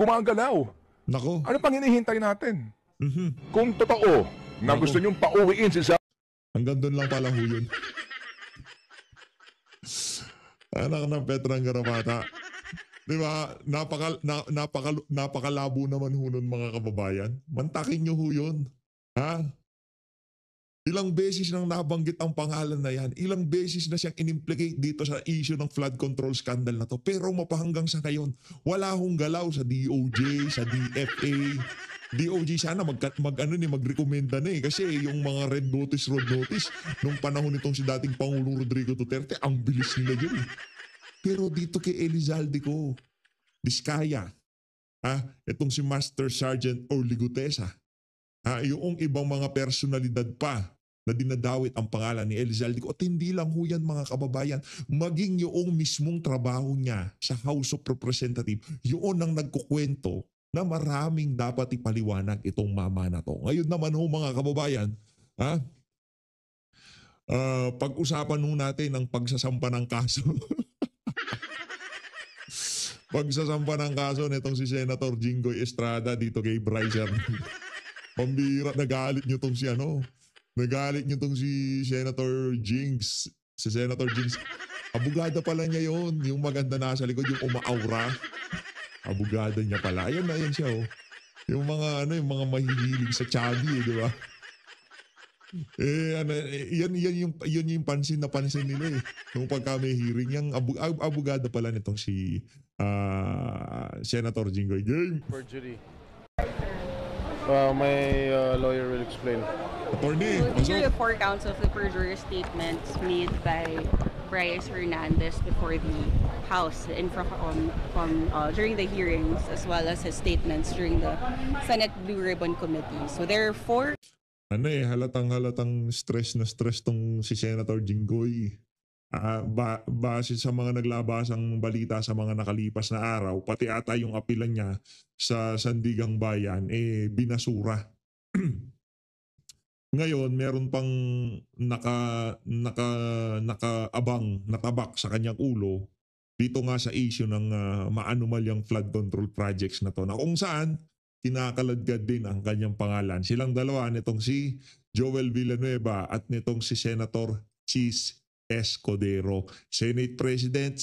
gumagalaw. Nako. Ano pang hinihintay natin? Kung totoo na gusto niyong pauwiin si Sara, hanggang doon lang pala ho yun. Anak ng Petrang Garapata. Diba? Napakalabo naman ho nun mga kababayan. Mantakin nyo ho yun. Ha? Ilang beses nang nabanggit ang pangalan na yan. Ilang beses na siyang inimplicate dito sa issue ng flood control scandal na to. Pero mapahanggang sa ngayon, wala hong galaw sa DOJ, sa DFA. DOJ sana magrekomenda na kasi yung mga red notice, nung panahon nitong si dating Pangulong Rodrigo Duterte, ang bilis nila yun. Pero dito kay Elizalde ko, Diskaya, itong si Master Sergeant Orly Gutesa, yung ibang mga personalidad pa na dinadawit ang pangalan ni Elizalde ko. At hindi lang ho yan mga kababayan, maging yung mismong trabaho niya sa House of Representatives, yun ang nagkukwento na maraming dapat ipaliwanag itong mama na to. Ngayon naman ho mga kababayan, pag-usapan ho natin ang pagsasampa ng kaso. Pagsasampa ng kaso nitong si Senator Jinggoy Estrada dito kay Bryce. Pambira, nagalit nyo tong si Nagalit nyo tong si Senator Jinx. Si Senator Jinx. Abogada pala niya yon, yung maganda nasa likod, yung umaawra. Abogada niya pala. Ayan na yan siya Yung mga yung mga mahihilig sa chubby, di ba? Yan yung pansin nila Nung pagka may hearing, yung abogada pala nitong si Senator Jinggoy. Perjury. My lawyer will explain. Attorney, these are the 4 counts of the perjury statements made by Bryce Hernandez before the House during the hearings, as well as his statements during the Senate Blue Ribbon Committee. So there are 4. Halatang stress tong si Senator Jinggoy. Base sa mga naglabasang balita sa mga nakalipas na araw, pati ata yung apilan niya sa Sandigang Bayan, binasura. Ngayon, meron pang natabak sa kanyang ulo dito nga sa issue ng maanumalyang flood control projects na to, na kung saan kinakaladkad din ang kanyang pangalan. Silang dalawa, nitong si Joel Villanueva at nitong si Senator Chis Escudero, Senate President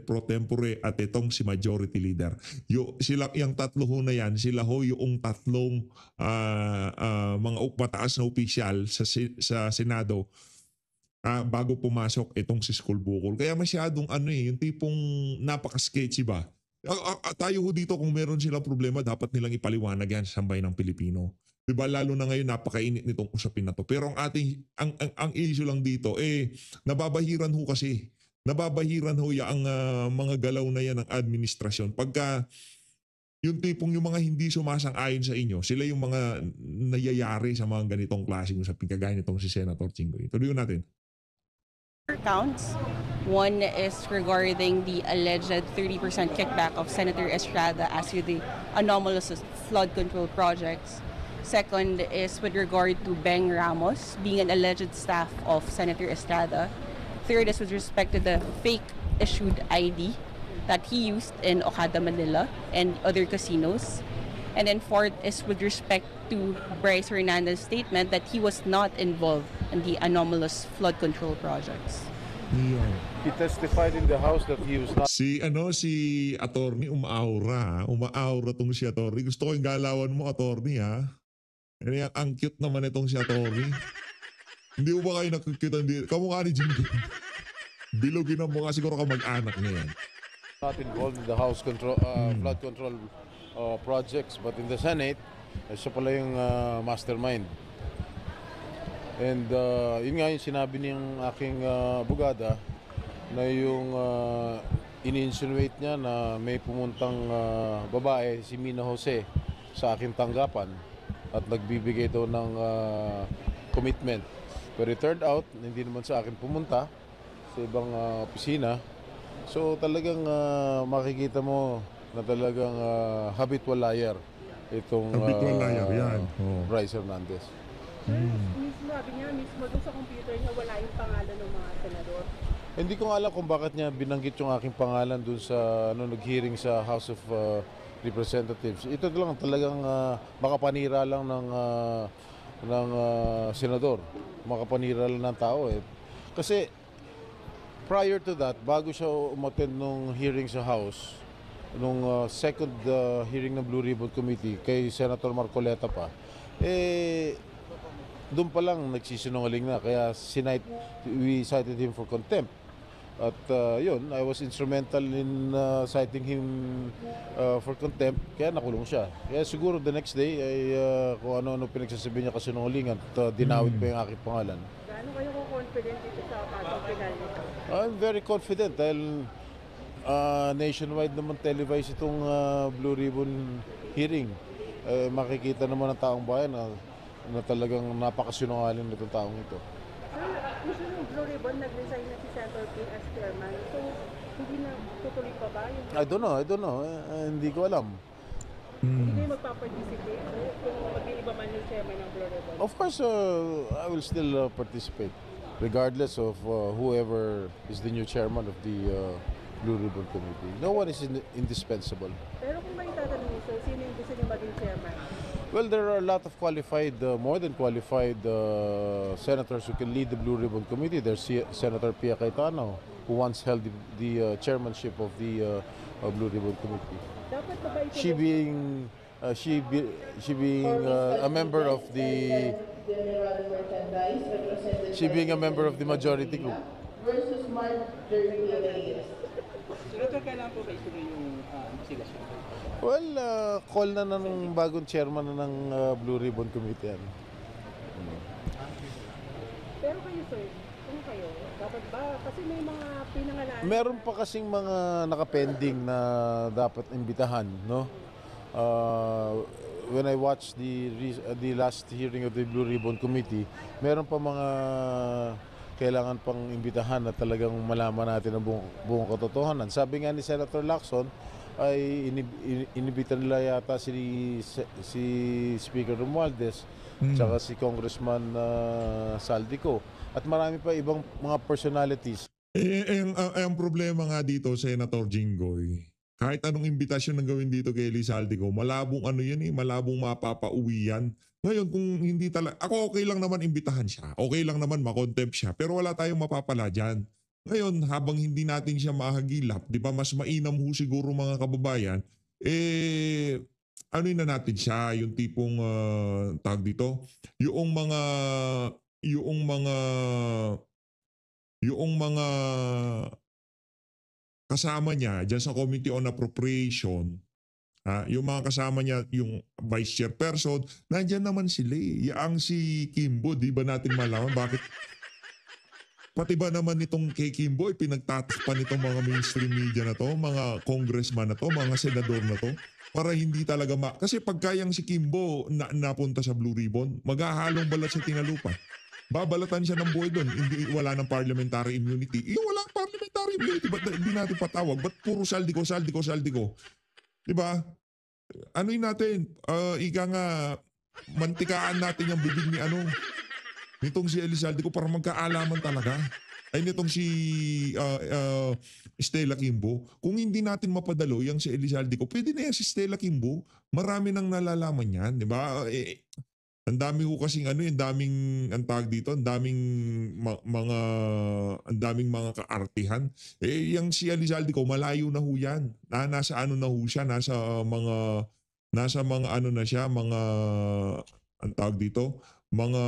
pro tempore, at itong si Majority Leader. Yung tatlo ho na yan, sila ho yung tatlong mga mataas na opisyal sa Senado bago pumasok itong si School Bukol. Kaya masyadong yung tipong napaka-sketchy ba? Tayo ho dito, kung meron silang problema, dapat nilang ipaliwanag yan sa sambayan ng Pilipino. Diba, lalo na ngayon napakainit nitong usapin na to. Pero ang issue lang dito, nababahiran ho kasi. Nababahiran ho ang mga galaw na yan ng administrasyon. Pagka yung tipong yung mga hindi sumasang-ayon sa inyo, sila yung mga nayayari sa mga ganitong klaseng usapin, kagaya nitong si Senator Jinggoy. Tuloy natin. Counts. One is regarding the alleged 30% kickback of Senator Estrada as to the anomalous flood control projects. Second is with regard to Beng Ramos being an alleged staff of Senator Estrada. Third is with respect to the fake issued ID that he used in Okada, Manila and other casinos. And then fourth is with respect to Bryce Hernandez's statement that he was not involved in the anomalous flood control projects. Yeah. He testified in the House that he was not. Si attorney umaawra tong si attorney. Gusto ko yung galawan mo, attorney, ha. Ang cute naman itong si attorney. Hindi mo ba kayo nakikita? Kamukha ni Jinggoy. Bilogin ang mukha, siguro ka mag-anak niya yan. Not involved in the House control, flood control projects, but in the Senate, siya pala yung mastermind. And yun nga yung sinabi niyang aking abogada, na yung ini-insinuate niya na may pumuntang babae, si Mina Jose, sa aking tanggapan at nagbibigay daw ng commitment. Pero it turned out, hindi naman sa akin pumunta, sa ibang opisina. So talagang makikita mo na talagang habitual liar itong Bryce Hernandez. Sabi niya mismo doon sa computer niya wala yung pangalan ng mga senador. Hindi ko alam kung bakit niya binanggit yung aking pangalan doon sa nag-hearing sa House of representatives. Ito lang talagang makapanira lang ng senador. Makapanira lang ng tao eh. Kasi prior to that, bago siya umattend nung hearing sa House, nung second hearing ng Blue Ribbon Committee kay Senator Marcoleta pa, doon pa lang nagsisinungaling na. Kaya we cited him for contempt. At yun, I was instrumental in citing him for contempt, kaya nakulong siya. Kaya siguro the next day ay kung ano-ano pinagsasabi niya kasinungalingan at dinawit pa yung aking pangalan. Gaano kayo confident dito sa kasong final nito? I'm very confident dahil nationwide naman televised itong Blue Ribbon hearing. Makikita naman ng taong bayan na talagang napakasinungaling nitong taong ito. Sir, gusto ng Blue Ribbon, nag-resign na si Senator Ping as chairman. So, hindi na tutuloy pa ba? I don't know. Hindi ko alam. Hindi kayo magpa-participate kung mag-iiba man yung chairman ng Blue Ribbon? Of course, I will still participate regardless of whoever is the new chairman of the Blue Ribbon Committee. No one is indispensable. Pero kung may tatanungin, so sino yung gusto niyo maging chairman? Well, there are a lot of qualified, more than qualified senators who can lead the Blue Ribbon Committee. There's Senator Pia Cayetano, who once held the chairmanship of the Blue Ribbon Committee. Dapat ba ito She being a member of the majority group. Versus Mark Reyes. Senator, kailan po ba ituloy yung investigasyon? Well, call na ng bagong chairman ng Blue Ribbon Committee. Pero kayo, sir, ano kayo? Dapat ba? Kasi may mga pinangalan. Meron pa kasing mga nakapending na dapat imbitahan, no? When I watched the last hearing of the Blue Ribbon Committee, meron pa mga kailangan pang imbitahan na talagang malaman natin ang buong katotohanan. Sabi nga ni Senator Lacson, ay inibitan nila yata si Speaker Romualdez tsaka si Congressman Saldico at marami pa ibang mga personalities. Ang problema nga dito, Senator Jinggoy, kahit anong imbitasyon na gawin dito kay Eli Saldico, malabong ano yan malabong mapapauwi yan. Ngayon kung hindi talaga, ako okay lang naman imbitahan siya, okay lang naman makontempt siya, pero wala tayong mapapala dyan. Ngayon, habang hindi natin siya mahagilap, di ba mas mainam ho siguro mga kababayan, ano na natin siya, yung tipong tag dito, yung mga kasama niya dyan sa Committee on Appropriation, yung mga kasama niya, yung Vice Chairperson, nandyan naman sila Yang si Kimbo, di ba natin malaman bakit? Pati ba naman itong kay Kimbo, pinagtatakpan itong mga mainstream media na to, mga congressman na to, mga senador na to, para hindi talaga kasi pagkayang si Kimbo napunta sa Blue Ribbon, maghahalong balat sa tinalupa. Babalatan siya ng buhay doon, wala ng parliamentary immunity. Wala parliamentary immunity, ba't hindi natin patawag? Ba't puro Saldico? Diba? Ano'y natin, ika nga, mantikaan natin yung bibig ni nitong si Eli Saldico para magkaalaman talaga. Ay nitong si Stella Kimbo. Kung hindi natin mapadalo yung si Eli Saldico, pwede na yan si Stella Kimbo. Marami nang nalalaman yan, di ba? Ang dami ho kasing ang daming ang tawag dito, ang daming mga kaartihan. Yung si Eli Saldico, malayo na ho yan. Nasa ano na ho siya, nasa mga ano na siya, mga ang tawag dito, mga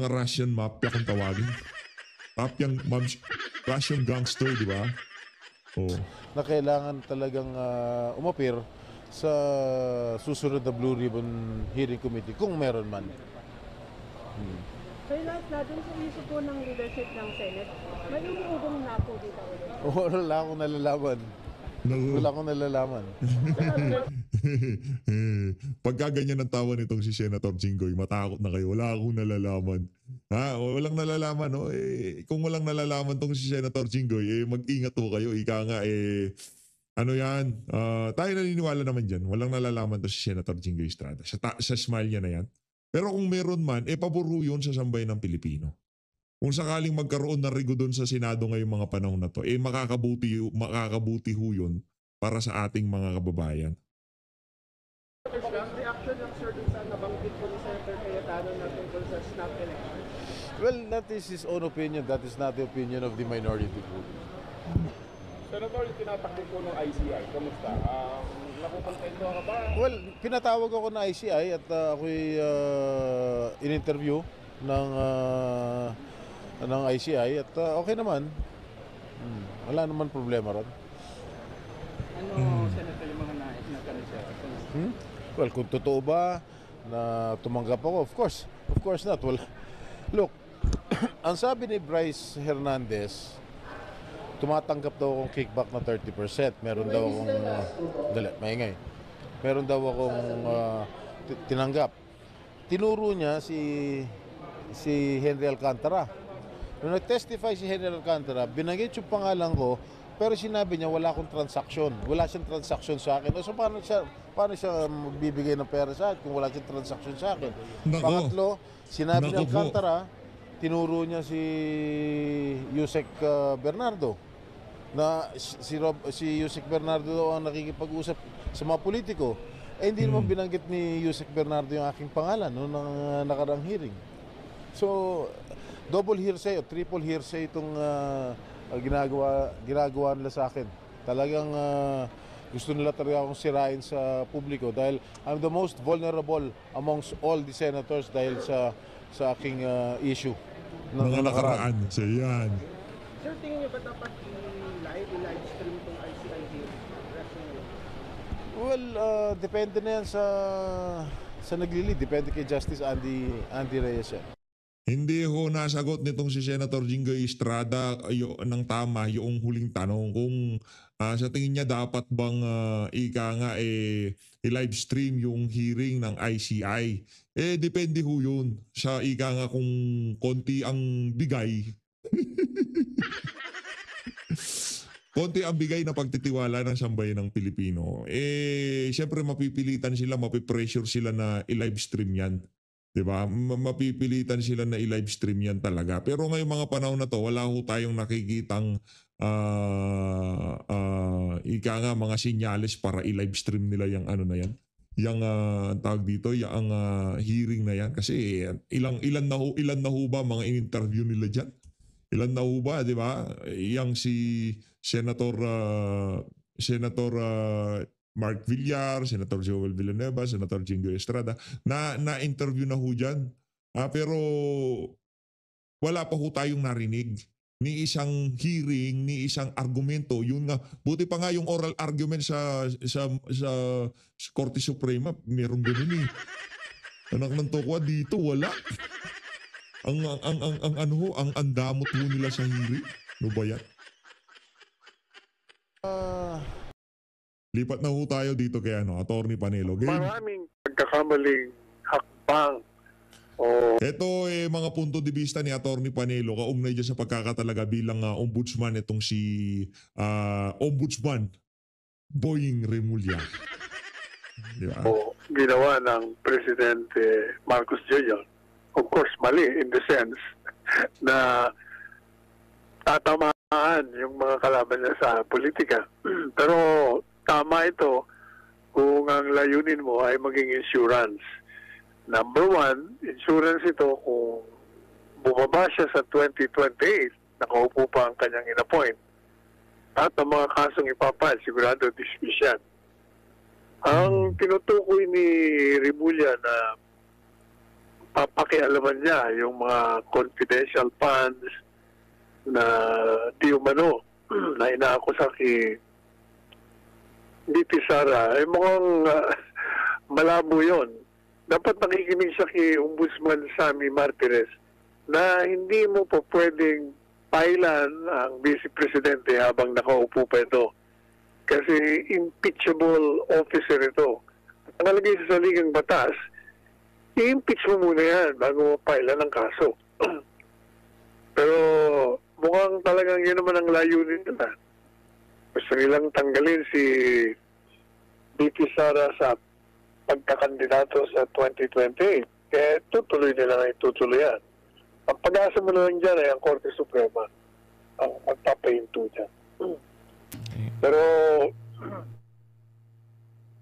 Russian mafia kung tawagin. Russian gangster, di ba? Oh. Na kailangan talagang umapir sa susunod na Blue Ribbon Hearing Committee kung meron man. Kaya lahat dun sa issue po ng leadership ng Senate, may umuugong na po dito ulit. Wala akong nalalaman. Pagka ganyan ang tawa nitong si Senator Jinggoy, matakot na kayo. Wala akong nalalaman. Walang nalalaman. No? Kung walang nalalaman tong si Senator Jinggoy, mag-ingat po kayo. Ika nga, ano yan? Tayo naniniwala naman dyan. Walang nalalaman to si Senator Jinggoy Estrada. Sa smile niya na yan. Pero kung meron man, pabor yun sa sambayan ng Pilipino. Kung sakaling magkaroon ng rigo doon sa Senado ngayong mga panahon na to, makakabuti ho yun para sa ating mga kababayan. Reaction ng sir dun sa nabanggit po ni Senator Cayetano na tungkol sa snap election? Well, that is his own opinion. That is not the opinion of the minority group. Senator, yung tinatakbo po ng ICI, kamusta? Nakukontento ka ba? Well, pinatawag ako ng ICI at ako'y in-interview ng ICI at okay naman. Wala naman problema ron. Ano, Senator, yung mga nais na kanisa? Well, kung totoo ba na tumanggap ako, of course not. Well, look, ang sabi ni Bryce Hernandez, tumatanggap daw akong kickback na 30%. Meron daw akong, maingay. Meron daw akong tinanggap. Tinuro niya si Henry Alcantara. Nung nag-testify si Henry Alcantara, binanggit yung pangalan ko, pero sinabi niya wala akong transaksyon. Wala siyang transaksyon sa akin. So paano siya magbibigay ng pera sa akin kung wala siyang transaksyon sa akin? Pangatlo, sinabi ni Alcantara, tinuro niya si Yusek Bernardo na si Yusek Bernardo daw ang nakikipag-usap sa mga politiko. Hindi naman binanggit ni Yusek Bernardo yung aking pangalan noong nakarang hearing. So, double hearsay o triple hearsay itong ginagawa nila sa akin. Talagang gusto nila talaga akong sirain sa publiko dahil I'm the most vulnerable amongst all the senators dahil sa aking issue. Mga nakaraan. So, yan. Sir, tingin niyo ba dapat i-live stream itong ICI hearing? Well, depende na yan sa naglilid. Depende kay Justice Andy Reyes yan. Hindi ho nasagot nitong si Senator Jinggoy Estrada ng tama yung huling tanong kung sa tingin niya dapat bang i-live stream yung hearing ng ICI. Depende ho yun sa kung konti ang bigay. Konti ang bigay na pagtitiwala ng sambayan ng Pilipino. Siyempre mapipilitan sila, mapipressure sila na i-live stream yan. Diba? Mapipilitan sila na i-live stream yan talaga. Pero ngayong mga panahon na to, wala ho tayong nakikitang mga sinyales para i-live stream nila yung ano na yan. Yung tawag dito, yung hearing na yan. Kasi ilan na ho ba mga in-interview nila dyan? Ilan na ho ba, di ba? Yang si Senator Mark Villar, Senator Joel Villanueva, Senator Jinggoy Estrada, na-interview na ho dyan. Pero wala pa ho tayong narinig ni isang hearing, ni isang argumento. Yun nga, buti pa nga yung oral argument sa Korte Suprema, meron ganun eh. Anak ng tokwa dito, wala. Ang andamot ho nila sa hearing. Ano ba yan? Lipat na ho tayo dito kay Attorney Panelo. Maraming pagkakamaling hakbang. Ito mga punto de vista ni Attorney Panelo kaugnay dyan sa pagkakatalaga bilang ombudsman itong si Ombudsman Boying Remulla. Diba? Ginawa ng Presidente Marcos Jr. Of course, mali in the sense na tatamaan yung mga kalaban niya sa politika. Pero tama ito kung ang layunin mo ay maging insurance. Number one, insurance ito kung bumaba siya sa 2028, nakaupo pa ang kanyang inappoint. At ang mga kasong ipapile, sigurado dismiss yan. Ang tinutukoy ni Remulla na papakialaman niya yung mga confidential funds na di umano na inaakusa kay DP Sara, ay mukhang malabo yun. Dapat nakikinig siya kay Ombudsman Sammy Martires na hindi mo po pwedeng pailan ang Vice Presidente habang nakaupo pa ito. Kasi impeachable officer ito. Ang nalagay sa saligang batas, i-impeach mo muna yan bago mo pailan ang kaso. Pero mukhang talagang yun naman ang layunin nila. Gusto nilang tanggalin si DP Sara sa pagkakandidato sa 2028. Kaya tutuloy nila na itutuloy yan. Ang pag-asa mo na lang dyan ay ang Korte Suprema ang magpapahinto dyan. Pero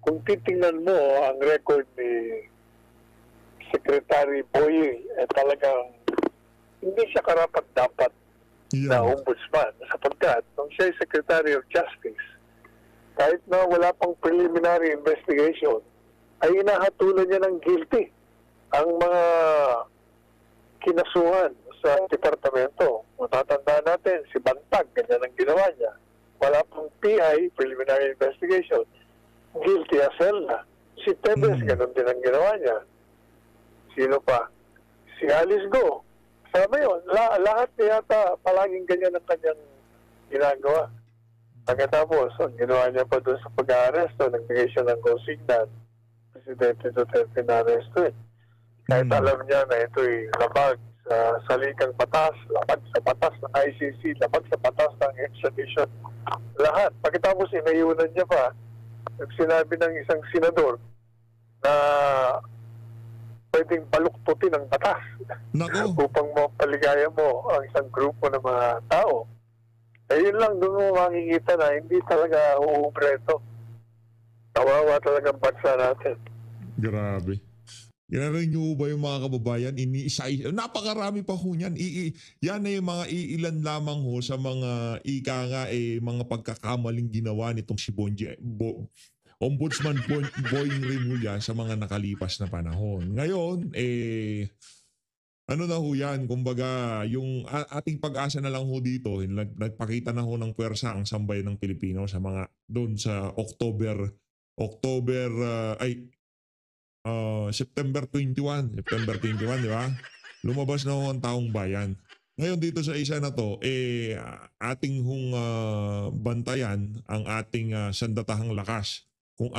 kung titingnan mo ang record ni Secretary Boy, talagang hindi siya karapat-dapat na ombudsman sapagkat nung siya ay Secretary of Justice, kahit na wala pang preliminary investigation, ay inahatulan niya ng guilty ang mga kinasuhan sa departamento. Matatandaan natin, si Bantag, ganyan ang ginawa niya. Wala pang PI, preliminary investigation, guilty as hell na. Si Tebes, ganun din ang ginawa niya. Sino pa? Si Alice Go. Sabi yun, lahat yata palaging ganyan ang kanyang ginagawa. Pagkatapos, ang ginawa niya pa doon sa pag-aaresto, nagbigay siya ng consignat. Presidente Duterte na aresto. Kahit alam niya na ito'y labag sa salikang batas, labag sa batas ng ICC, labag sa batas ng extradition. Lahat. Pagkatapos, inayunan niya pa, sinabi ng isang senador na pwedeng baluktutin ang batas upang mapaligaya mo ang isang grupo ng mga tao. Yun lang doon mo makikita na hindi talaga uubra ito. Kawawa talaga ang bansa natin. Grabe. Ginagawa nyo ba yung mga kababayan? Napakarami pa ho niyan. Yan na yung mga iilan lamang ho sa mga mga pagkakamaling ginawa nitong si Ombudsman Boying Remulla sa mga nakalipas na panahon. Ngayon, ano na ho yan? Kumbaga, yung ating pag-asa na lang ho dito, nagpakita na ho ng puwersa ang sambayan ng Pilipino sa mga doon sa September 21, di ba? Lumabas na ho ang taong bayan. Ngayon dito sa isa na to, ating hong bantayan ang ating sandatahang lakas kung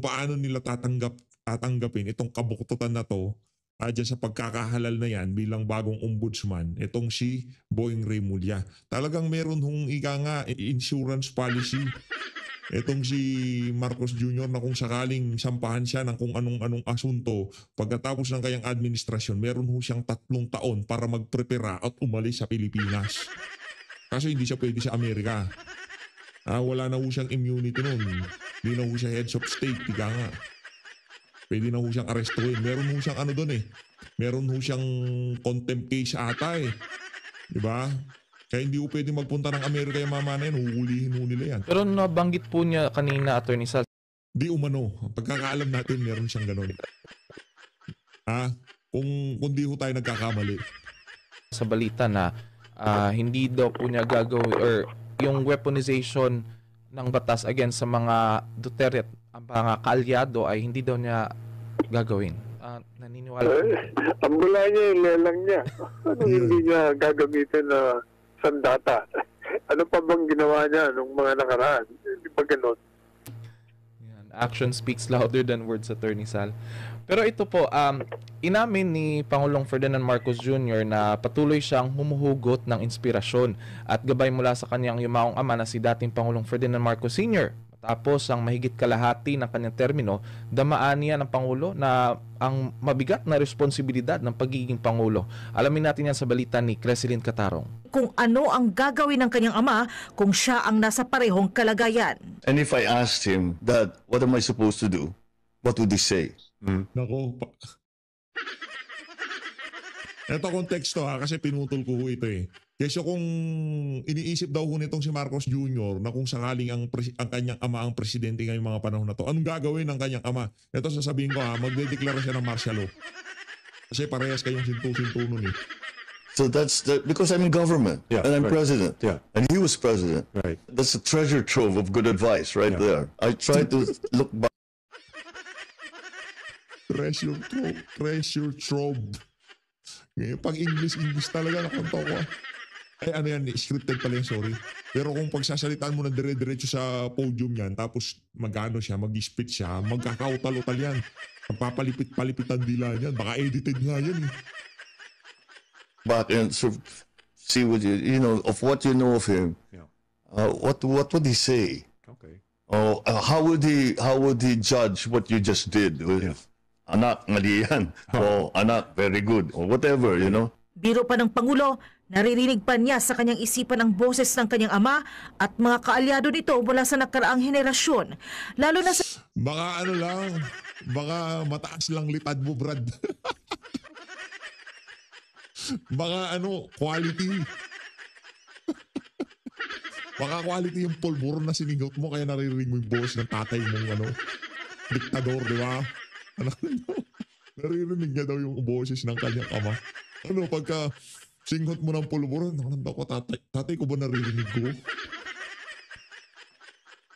paano nila tatanggapin itong kabuktutan na to dyan sa pagkakahalal na yan bilang bagong ombudsman, itong si Boying Remulla. Talagang meron hong insurance policy itong si Marcos Jr. na kung sakaling sampahan siya ng kung anong asunto pagkatapos ng kanyang administrasyon, meron ho siyang 3 taon para magprepara at umalis sa Pilipinas. Kaso hindi siya pwede sa Amerika. Wala na ho siyang immunity nun. Hindi na ho siya heads of state, tiga nga. Pwede na ho siyang arestuin. Meron ho siyang meron ho siyang contempt case ata Diba? Kaya hindi ho pwede magpunta ng Amerika yung mama na yan. Huhulihin ho nila yan. Pero nabanggit po niya kanina, Attorney Sal. Di umano. Pagkakaalam natin, meron siyang ganun. Kung di ho tayo nagkakamali. Sa balita na hindi daw po niya gagawin or yung weaponization ng batas against sa mga Duterte at ang mga kaalyado ay hindi daw niya gagawin. Naniniwala po. Ang bula niya, yung lelang niya. Hindi niya gagamitin na sandata. Ano pa bang ginawa niya nung mga nakaraan? Hindi ba ganun? Action speaks louder than words, Attorney Sal. Pero ito po, inamin ni Pangulong Ferdinand Marcos Jr. na patuloy siyang humuhugot ng inspirasyon at gabay mula sa kanyang yumaong ama na si dating Pangulong Ferdinand Marcos Sr. Matapos ang mahigit kalahati ng kanyang termino, damaan niya ng Pangulo na ang mabigat na responsibilidad ng pagiging Pangulo. Alamin natin yan sa balita ni Cresilyn Catarong. Kung ano ang gagawin ng kanyang ama kung siya ang nasa parehong kalagayan. And if I asked him that, what am I supposed to do? What would he say? Nako. Ito konteksto kasi pinutol ko ito Kasi kung iniisip daw nitong si Marcos Jr. na kung sakaling ang kanyang ama ang presidente ngayong mga panahon na to, anong gagawin ng kanyang ama? Ito sasabihin ko magdedeklara siya ng martial law. Kasi parehas kayong sintu-sintu nun So because I'm in government and I'm president and he was president. Right. That's a treasure trove of good advice right there. I try to look back. Treasure trove. Ngayon, pag English talaga nakanto ko. Scripted pala yan, sorry. Pero kung pagsasalitaan mo na dire-diretso sa podium yan, tapos mag-speech siya, magkakautal-utal yan. Magpapalipit-palipit ang dila niyan. Baka edited nga yan Back and see what of what you know of him. What would he say? Okay. How would he judge what you just did? Anak, mali yan. Or anak, very good. Or whatever, Biro pa ng Pangulo, naririnig pa niya sa kanyang isipan ang boses ng kanyang ama at mga kaalyado nito mula sa nakaraang henerasyon. Lalo na sa... Baka ano lang, baka mataas lang litad mo, Brad. Baka ano, quality. Baka quality yung pulburo na sinigot mo kaya naririnig mo yung boses ng tatay mong diktador, di ba? Naririnig niya daw yung boses ng kanyang ama. Pagka singhot mo ng pulburo, ko, tatay ko ba naririnig ko?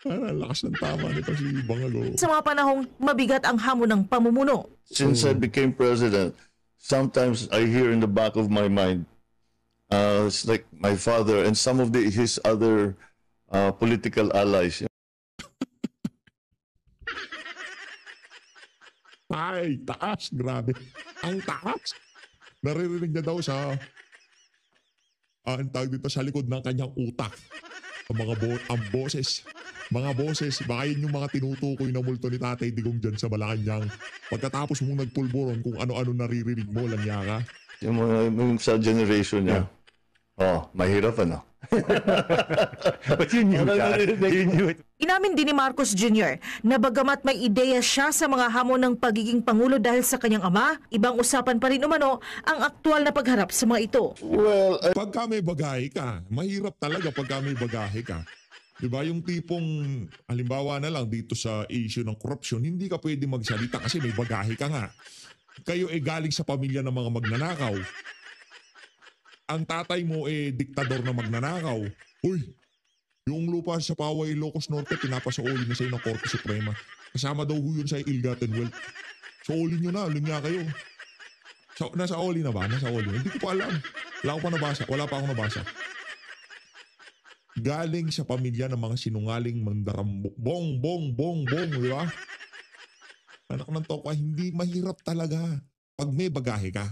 Lakas ng tama nito si Bangago. Sa mga panahong mabigat ang hamon ng pamumuno. Since I became president, sometimes I hear in the back of my mind, it's like my father and some of his other political allies. Ay, taas. Grabe. Ang taas. Naririnig niya daw sa ang tawag dito sa likod ng kanyang utak. Ang boses. Mga boses. Baka yun yung mga tinutukoy na multo ni Tatay Digong dyan sa Malacanang. Pagkatapos mong nagpulburon kung ano-ano naririnig mo, lang niya ka. Yung sa generation niya. Oh, mahirap ano. But you knew that. You knew it. Inamin din ni Marcos Jr. na bagamat may ideya siya sa mga hamon ng pagiging Pangulo dahil sa kanyang ama, ibang usapan pa rin umano ang aktual na pagharap sa mga ito. Well, pagka may bagahe ka, mahirap talaga pagka may bagahe ka. Diba yung tipong, halimbawa na lang dito sa issue ng korupsyon, hindi ka pwede magsalita kasi may bagahe ka nga. Kayo galing sa pamilya ng mga magnanakaw. Ang tatay mo diktador na magnanakaw. Uy, yung lupa sa Paway, Ilocos Norte, pinapasaoli na sa'yo ng Korte Suprema. Kasama daw yun sa ill-gotten wealth. Saoli nyo na, alam nga kayo. Nasa oli na ba? Nasa oli. Hindi ko pa alam. Wala pa akong nabasa. Galing sa pamilya ng mga sinungaling mandarambok. Bong, di ba? Anak ng toka, hindi mahirap talaga pag may bagahe ka.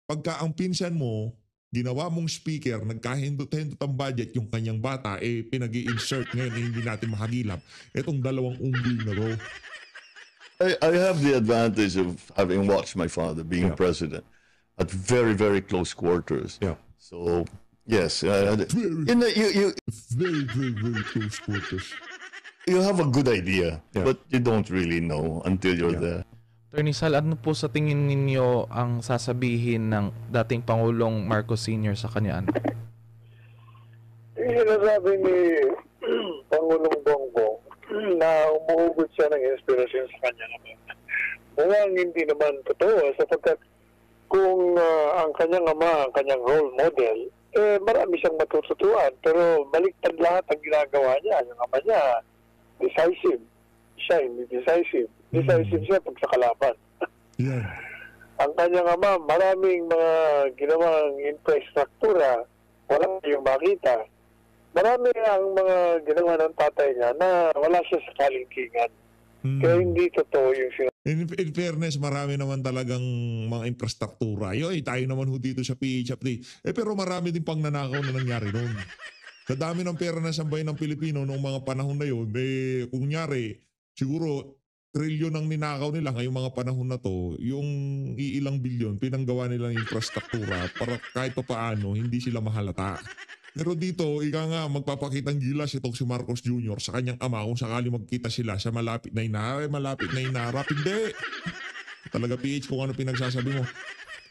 Pagka ang pinsan mo, ginawa mong speaker, nagkahindot-hindot ang budget yung kanyang bata, pinag-i-insert ngayon hindi natin mahagilap. Itong dalawang unggoy na to. I have the advantage of having watched my father being president at very, very close quarters. Yeah. So, yes. Very close quarters. You have a good idea, but you don't really know until you're there. Attorney Sal, ano po sa tingin ninyo ang sasabihin ng dating Pangulong Marcos Sr. sa kanya? Yung sinasabi ni Pangulong Bongbong na umuhugot siya ng inspirasyon sa kanya naman. Mukhang hindi naman totoo sapagkat kung ang kanyang ama, ang kanyang role model, marami siyang matututuan. Pero baliktad lahat ang ginagawa niya. Yung ama niya, decisive. Siya hindi decisive. Decisive siya pag sa kalaban. Yeah. Ang kanyang ama, maraming mga ginawang infrastruktura, wala yung makita. Marami ang mga ginawa ng tatay niya na wala siya sa kalingkingan. Kaya hindi totoo yung sinasabi. In fairness, marami naman talagang mga infrastruktura. Tayo naman ho dito sa PHFD. Pero marami din pang nanakaw na nangyari noon. Sa dami ng pera na sambayan ng Pilipino noong mga panahon na yun, kunyari, siguro trilyon ang ninakaw nila ngayong mga panahon na to, yung iilang bilyon, pinanggawa nila ng infrastruktura para kahit pa paano, hindi sila mahalata. Pero dito, magpapakitang gilas itong si Marcos Jr. sa kanyang ama kung sakali magkita sila sa malapit na inaharap. Hindi. Talaga PH kung ano pinagsasabi mo.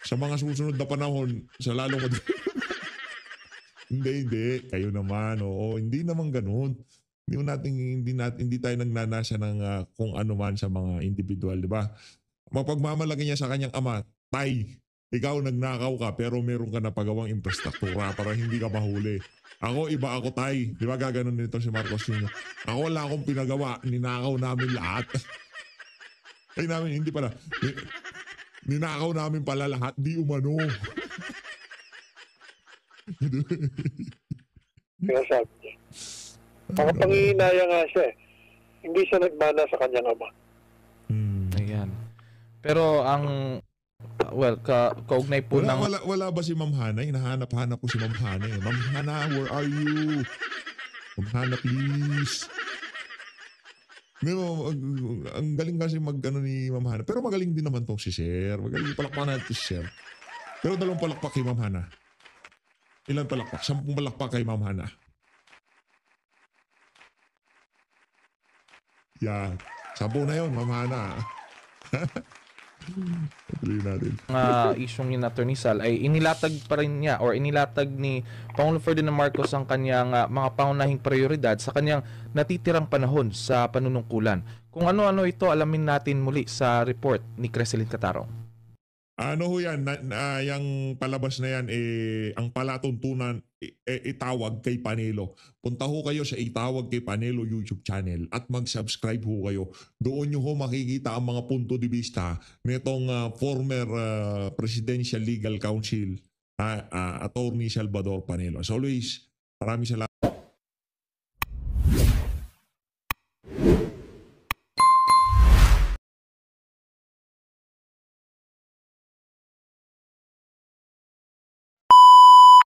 Sa mga susunod na panahon, sa lalong Hindi. Kayo naman, oo. Hindi naman ganun. Hindi tayo nagnanasa ng kung ano man sa mga individual, di ba? Mapagmamalaki niya sa kanyang ama, tay, ikaw nagnakaw ka pero meron ka na pagawang infrastruktura para hindi ka mahuli. Ako, iba ako, tay. Di ba gaganon nito si Marcos Jr.? Ako wala akong pinagawa, ninakaw namin lahat. Ay namin, hindi pala. Ninakaw namin pala lahat, di umano. Sinasabi niya. Ang pangihinaya nga siya. Hindi siya nagmana sa kanyang ama. Ayan. Pero kaugnay po wala ba si Ma'am Hana? Hinahanap-hanap ko si Ma'am Hana. Ma'am Hana, where are you? Ma'am Hana, please. Ang galing kasi ni Ma'am Hana. Pero magaling din naman tong si Sir. Magaling palakpakan natin si Sir. Pero 2 palakpak kay Ma'am Hana. Ilan palakpak? 10 palakpak kay Ma'am Hana. Yan. 10 na yun, Ma'am Hana. Patuloy natin. Isyong yun, Attorney Sal, ay inilatag pa rin niya or inilatag ni Pangulong Ferdinand Marcos ang kanyang mga pangunahing prioridad sa kanyang natitirang panahon sa panunungkulan. Kung ano-ano ito, alamin natin muli sa report ni Creselyn Catarong. Ano ho yan, yung palabas na yan, ang palatuntunan, itawag kay Panelo. Punta ho kayo sa Itawag kay Panelo YouTube channel at mag-subscribe ho kayo. Doon nyo ho makikita ang mga punto de vista nitong former Presidential Legal Counsel, Attorney Salvador Panelo. As always, maraming salamat.